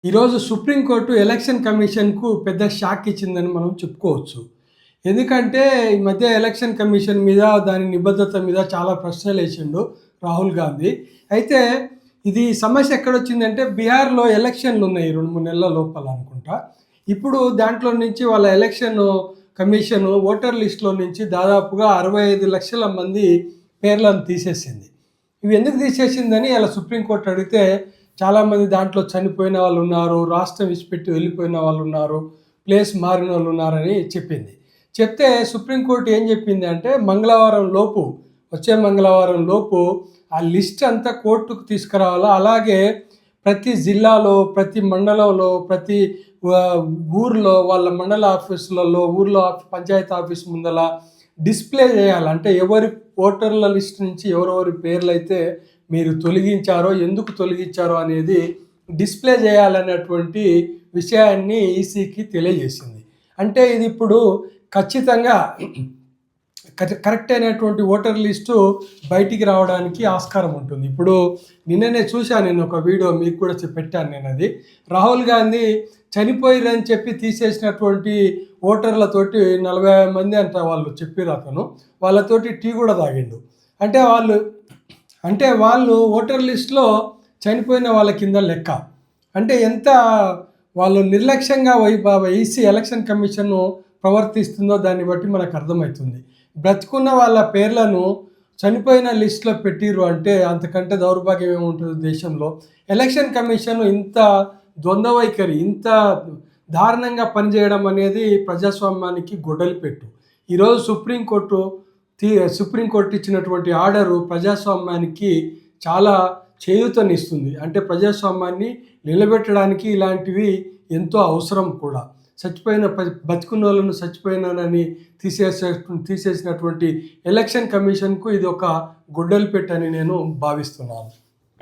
ఈరోజు supreme court election కమిషన్కు పెద్ద షాక్ ఇచ్చిందని మనం చెప్పుకోవచ్చు. ఎందుకంటే ఈ మధ్య ఎలక్షన్ కమిషన్ మీద దాని నిబద్ధత మీద చాలా ప్రశ్నలు వేసిండు రాహుల్ గాంధీ. అయితే ఇది సమస్య ఎక్కడొచ్చిందంటే బీహార్‌లో ఎలక్షన్లు ఉన్నాయి 2, 3 నెలల లోపల అనుకుంటా. ఇప్పుడు దాంట్లో నుంచి వాళ్ళ ఎలక్షన్ కమిషన్ ఓటర్ లిస్ట్‌లో నుంచి దాదాపుగా 65 లక్షల మంది పేర్లను తీసేసింది. ఇవి ఎందుకు తీసేసిందని అలా సుప్రీంకోర్టు అడిగితే చాలామంది దాంట్లో చనిపోయిన వాళ్ళు ఉన్నారు, రాష్ట్రం విడిచిపెట్టి వెళ్ళిపోయిన వాళ్ళు ఉన్నారు, ప్లేస్ మారిన వాళ్ళు ఉన్నారని చెప్పింది. చెప్తే సుప్రీంకోర్టు ఏం చెప్పింది అంటే వచ్చే మంగళవారం లోపు ఆ లిస్ట్ అంతా కోర్టుకు తీసుకురావాలా. అలాగే ప్రతి జిల్లాలో, ప్రతి మండలంలో, ప్రతి ఊర్లో వాళ్ళ మండల ఆఫీసులలో, ఊర్లో పంచాయతీ ఆఫీస్ ముందల డిస్ప్లే చేయాలి. అంటే ఎవరి ఓటర్ల లిస్ట్ నుంచి ఎవరెవరి పేర్లైతే మీరు తొలగించారో, ఎందుకు తొలగించారో అనేది డిస్ప్లే చేయాలనేటువంటి విషయాన్ని ఈసీకి తెలియజేసింది. అంటే ఇది ఇప్పుడు ఖచ్చితంగా కరెక్ట్ అయినటువంటి ఓటర్ లిస్టు బయటికి రావడానికి ఆస్కారం ఉంటుంది. ఇప్పుడు నిన్ననే చూశాను, నేను ఒక వీడియో మీకు కూడా పెట్టాను నేను. అది రాహుల్ గాంధీ చనిపోయారని చెప్పి తీసేసినటువంటి ఓటర్లతోటి 40 మంది అంట వాళ్ళు చెప్పారు అతను. వాళ్ళతోటి టీ కూడా తాగిండు. అంటే వాళ్ళు ఓటర్ లిస్టులో చనిపోయిన వాళ్ళ కింద లెక్క. అంటే ఎంత వాళ్ళు నిర్లక్ష్యంగా ఈసీ ఎలక్షన్ కమిషన్ ప్రవర్తిస్తుందో దాన్ని బట్టి మనకు అర్థమవుతుంది. బ్రతుకున్న వాళ్ళ పేర్లను చనిపోయిన లిస్టులో పెట్టిర్రు అంటే అంతకంటే దౌర్భాగ్యం ఏముంటుంది దేశంలో. ఎలక్షన్ కమిషన్ ఇంత ద్వంద్వ వైఖరి, ఇంత దారుణంగా పనిచేయడం అనేది ప్రజాస్వామ్యానికి గొడ్డలి పెట్టు. ఈరోజు సుప్రీంకోర్టు ఇచ్చినటువంటి ఆర్డరు ప్రజాస్వామ్యానికి చాలా చేయూతనిస్తుంది. అంటే ప్రజాస్వామ్యాన్ని నిలబెట్టడానికి ఇలాంటివి ఎంతో అవసరం కూడా. బతికున్న వాళ్ళను చచ్చిపోయినానని తీసేసినటువంటి ఎలక్షన్ కమిషన్కు ఇది ఒక గొడ్డలి పెట్టని నేను భావిస్తున్నాను.